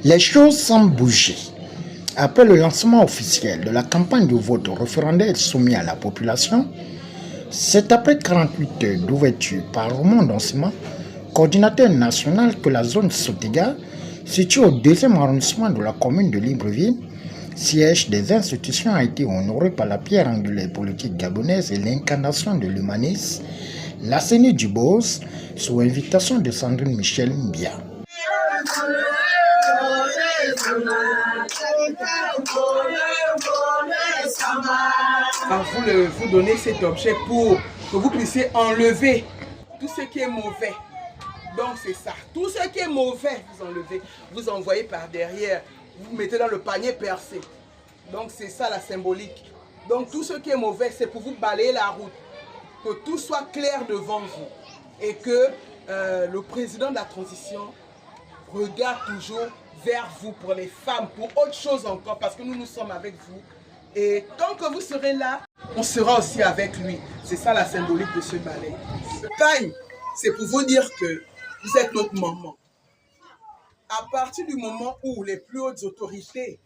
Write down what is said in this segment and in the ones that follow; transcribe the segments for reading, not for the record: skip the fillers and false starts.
Les choses semblent bouger. Après le lancement officiel de la campagne de vote référendaire soumis à la population, c'est après 48 heures d'ouverture par Roman Donsima, coordinateur national, que la zone Sotega, située au 2e arrondissement de la commune de Libreville, siège des institutions, a été honorée par la pierre angulaire politique gabonaise et l'incarnation de l'humanisme, la CENI du Boss, sous invitation de Sandrine Michel Mbia. Vous donnez cet objet pour que vous puissiez enlever tout ce qui est mauvais. Donc c'est ça. Tout ce qui est mauvais, vous enlevez. Vous envoyez par derrière. Vous mettez dans le panier percé. Donc c'est ça la symbolique. Donc tout ce qui est mauvais, c'est pour vous balayer la route. Que tout soit clair devant vous. Et que le président de la transition regarde toujours vers vous pour les femmes, pour autre chose encore, parce que nous sommes avec vous. Et tant que vous serez là, on sera aussi avec lui. C'est ça la symbolique de ce ballet. Ce pagne, c'est pour vous dire que vous êtes notre maman. À partir du moment où les plus hautes autorités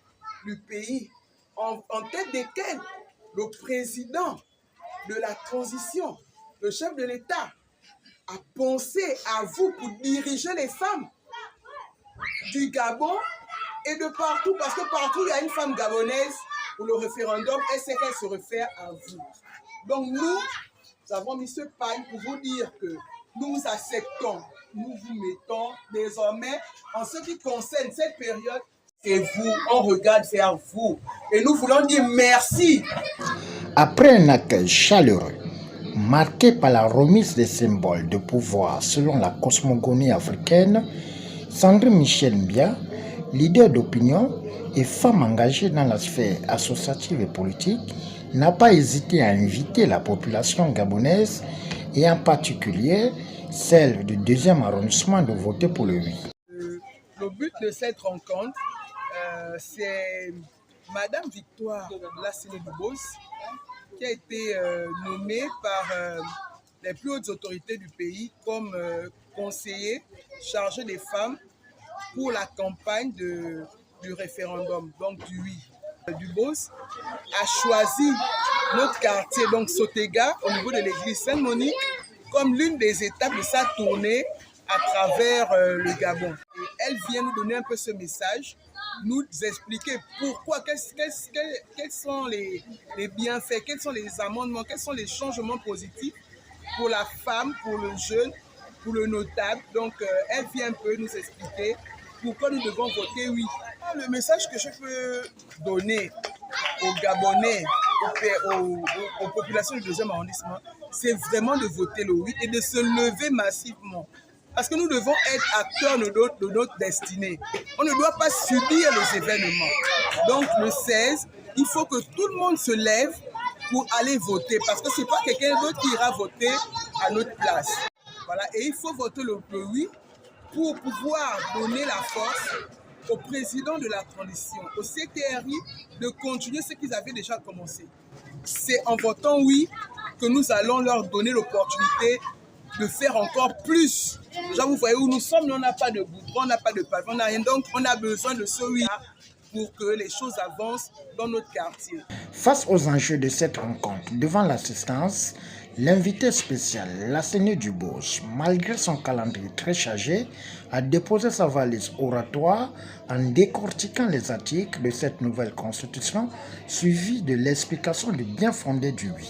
du pays, en tête desquelles le président de la transition, le chef de l'État, a pensé à vous pour diriger les femmes du Gabon et de partout, parce que partout il y a une femme gabonaise pour le référendum, et c'est qu'elle se réfère à vous. Donc nous avons mis ce pagne pour vous dire que nous vous acceptons, nous vous mettons désormais en ce qui concerne cette période, c'est vous, on regarde vers vous et nous voulons dire merci. Après un accueil chaleureux, marqué par la remise des symboles de pouvoir selon la cosmogonie africaine, Sandrine Michel Mbia, leader d'opinion et femme engagée dans la sphère associative et politique, n'a pas hésité à inviter la population gabonaise et en particulier celle du 2e arrondissement de voter pour le oui. Le but de cette rencontre, c'est Madame Victoire de la CENI du Boss qui a été nommée par les plus hautes autorités du pays comme conseiller chargé des femmes pour la campagne du référendum, donc du oui. Du Boss a choisi notre quartier, donc Sotega, au niveau de l'église Sainte-Monique, comme l'une des étapes de sa tournée à travers le Gabon. Et elle vient nous donner un peu ce message, nous expliquer pourquoi, quels sont les bienfaits, quels sont les amendements, quels sont les changements positifs pour la femme, pour le jeune, pour le notable. Donc elle vient un peu nous expliquer pourquoi nous devons voter oui. Le message que je peux donner aux Gabonais, aux populations du 2e arrondissement, c'est vraiment de voter le oui et de se lever massivement. Parce que nous devons être acteurs de notre destinée. On ne doit pas subir les événements. Donc le 16, il faut que tout le monde se lève pour aller voter. Parce que ce n'est pas quelqu'un d'autre qui ira voter à notre place. Voilà. Et il faut voter le oui pour pouvoir donner la force au président de la transition, au CTRI, de continuer ce qu'ils avaient déjà commencé. C'est en votant oui que nous allons leur donner l'opportunité de faire encore plus. Déjà, vous voyez où nous sommes, on n'a pas de goudron, on n'a pas de pavillon, on n'a rien. Donc, on a besoin de ce oui pour que les choses avancent dans notre quartier. Face aux enjeux de cette rencontre, devant l'assistance, l'invité spécial, la CENI du Boss, malgré son calendrier très chargé, a déposé sa valise oratoire en décortiquant les articles de cette nouvelle constitution, suivi de l'explication du bien fondé du oui.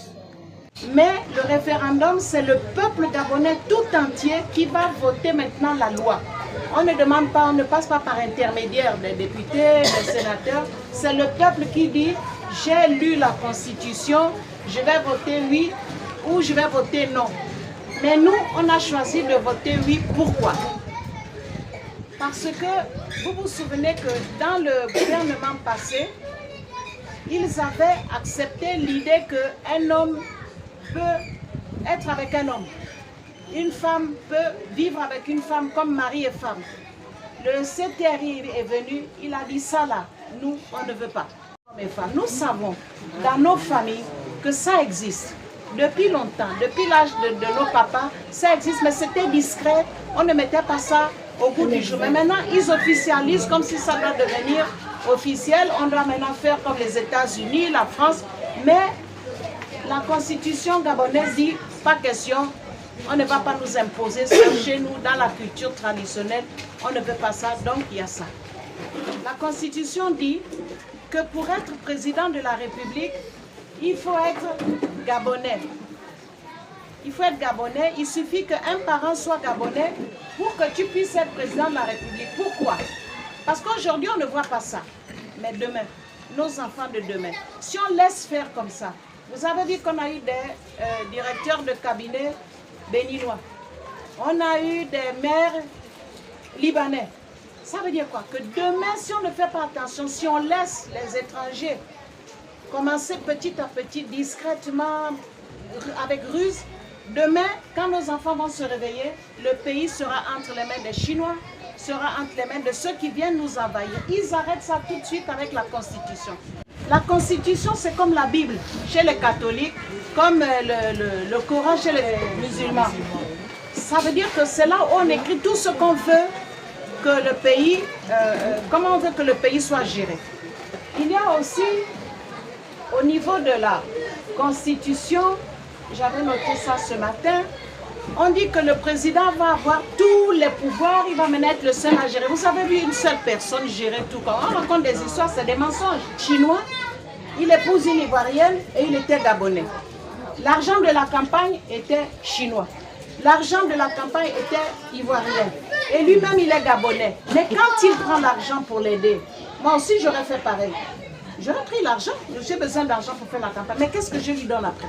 Mais le référendum, c'est le peuple gabonais tout entier qui va voter maintenant la loi. On ne demande pas, on ne passe pas par intermédiaire des députés, des sénateurs. C'est le peuple qui dit, j'ai lu la Constitution, je vais voter oui ou je vais voter non. Mais nous, on a choisi de voter oui. Pourquoi? Parce que vous vous souvenez que dans le gouvernement passé, ils avaient accepté l'idée qu'un homme peut être avec un homme. Une femme peut vivre avec une femme comme mari et femme. Le CTRI est venu, il a dit ça là, nous on ne veut pas. Nous savons dans nos familles que ça existe. Depuis longtemps, depuis l'âge de nos papas, ça existe, mais c'était discret, on ne mettait pas ça au bout du jour. Mais maintenant, ils officialisent comme si ça doit devenir officiel. On doit maintenant faire comme les États-Unis, la France. Mais la constitution gabonaise dit, pas question, on ne va pas nous imposer ça chez nous, dans la culture traditionnelle. On ne veut pas ça, donc il y a ça. La constitution dit que pour être président de la République, il faut être gabonais. Il faut être gabonais. Il suffit qu'un parent soit gabonais pour que tu puisses être président de la République. Pourquoi? Parce qu'aujourd'hui, on ne voit pas ça. Mais demain, nos enfants de demain, si on laisse faire comme ça, vous avez vu qu'on a eu des directeurs de cabinet béninois. On a eu des maires libanais. Ça veut dire quoi? Que demain, si on ne fait pas attention, si on laisse les étrangers commencer petit à petit, discrètement, avec ruse, demain, quand nos enfants vont se réveiller, le pays sera entre les mains des Chinois, sera entre les mains de ceux qui viennent nous envahir. Ils arrêtent ça tout de suite avec la Constitution. La Constitution, c'est comme la Bible chez les catholiques, comme le Coran chez les musulmans. Ça veut dire que c'est là où on écrit tout ce qu'on veut que le pays, comment on veut que le pays soit géré. Il y a aussi, au niveau de la Constitution, j'avais noté ça ce matin, on dit que le président va avoir tous les pouvoirs, il va maintenant être le seul à gérer. Vous avez vu une seule personne gérer tout. Quand on raconte des histoires, c'est des mensonges. Chinois, il épouse une Ivoirienne et il était gabonais. L'argent de la campagne était chinois. L'argent de la campagne était ivoirien. Et lui-même, il est gabonais. Mais quand il prend l'argent pour l'aider, moi aussi, j'aurais fait pareil. J'aurais pris l'argent, j'ai besoin d'argent pour faire la campagne. Mais qu'est-ce que je lui donne après?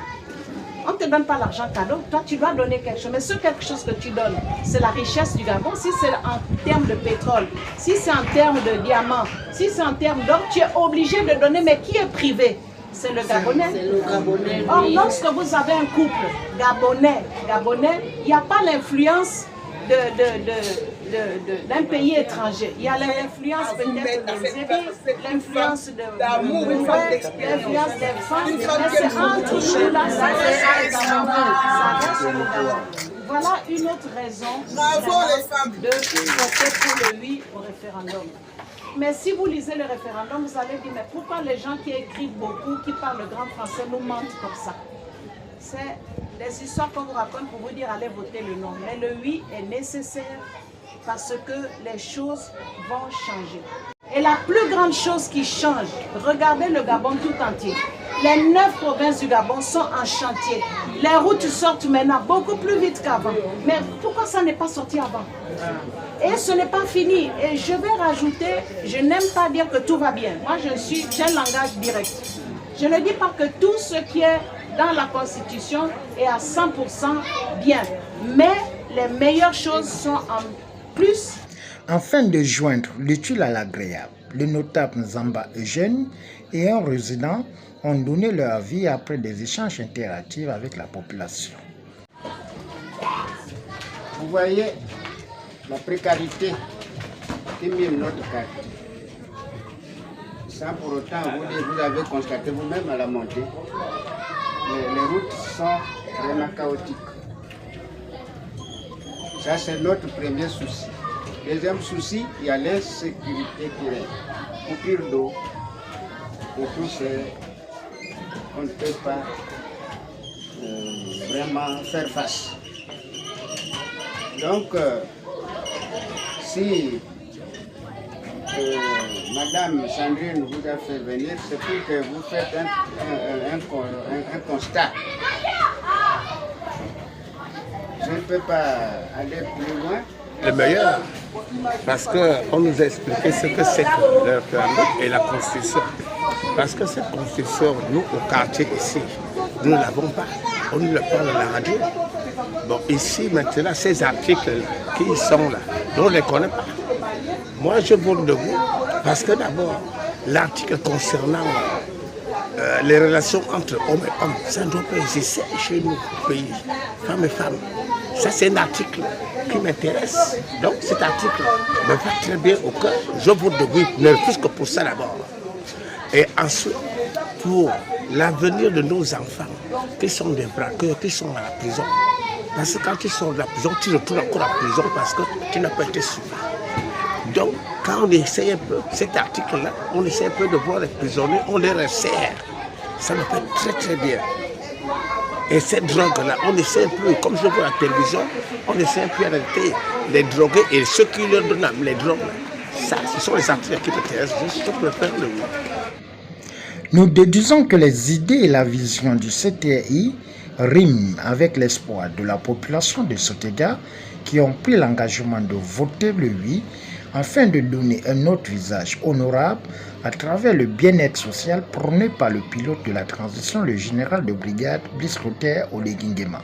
On ne te donne pas l'argent cadeau, toi tu dois donner quelque chose. Mais ce quelque chose que tu donnes, c'est la richesse du Gabon. Si c'est en termes de pétrole, si c'est en termes de diamants, si c'est en termes d'or, tu es obligé de donner. Mais qui est privé? C'est le Gabonais. C'est le Gabonais. Or, lorsque vous avez un couple gabonais, il n'y a pas l'influence d'un pays étranger. Il y a l'influence peut-être des zébis, l'influence d'amour, une femme d'expérience. L'influence des femmes, mais c'est entre nous là, ça reste le Gabon. Voilà une autre raison de voter pour le oui au référendum. Mais si vous lisez le référendum, vous allez dire, mais pourquoi les gens qui écrivent beaucoup, qui parlent le grand français, nous mentent comme ça? C'est des histoires qu'on vous raconte pour vous dire allez voter le non. Mais le oui est nécessaire parce que les choses vont changer. Et la plus grande chose qui change, regardez le Gabon tout entier. Les 9 provinces du Gabon sont en chantier. Les routes sortent maintenant beaucoup plus vite qu'avant. Mais pourquoi ça n'est pas sorti avant? Et ce n'est pas fini. Et je vais rajouter, je n'aime pas dire que tout va bien. Moi, j'ai un langage direct. Je ne dis pas que tout ce qui est dans la Constitution est à 100% bien. Mais les meilleures choses sont en plus. Afin de joindre l'utile à l'agréable, le notable Nzamba Eugène et un résident ont donné leur avis après des échanges interactifs avec la population. Vous voyez la précarité qui mine notre quartier. Sans pour autant, vous avez constaté vous-même à la montée, les routes sont vraiment chaotiques. Ça, c'est notre premier souci. Deuxième souci, il y a l'insécurité qui est coupure d'eau. Et tout c'est, on ne peut pas vraiment faire face. Donc, si Madame Sandrine vous a fait venir, c'est pour que vous faites un constat. Je ne peux pas aller plus loin. Le meilleur, parce qu'on nous a expliqué ce que c'est que le référendum et la Constitution. Parce que cette Constitution, nous, au quartier ici, nous ne l'avons pas. On nous le parle à la radio. Bon, ici, maintenant, ces articles qui sont là, nous ne les connaît pas. Moi, je vote de vous parce que d'abord, l'article concernant les relations entre hommes et hommes, ça ne doit pas exister chez nous, au pays, femmes et femmes. Ça, c'est un article qui m'intéresse. Donc, cet article me va très bien au cœur. Je vote de oui, ne plus que pour ça d'abord. Et ensuite, pour l'avenir de nos enfants, qui sont des braqueurs, qui sont à la prison, Parce que quand tu sors de la prison, tu retournes encore à la prison parce que tu n'as pas été suivi. Donc, quand on essaie un peu, cet article-là, on essaie un peu de voir les prisonniers, on les resserre. Ça me fait très très bien. Et cette drogue-là, on essaie un peu, comme je vois à la télévision, on essaie un peu d'arrêter les drogués et ceux qui leur donnent les drogues. Ça, ce sont les articles qui m'intéressent, je préfère le mot. Nous déduisons que les idées et la vision du CTI riment avec l'espoir de la population de Sotega qui ont pris l'engagement de voter le oui afin de donner un autre visage honorable à travers le bien-être social prôné par le pilote de la transition, le général de brigade Brice Clotaire Oligui Nguema.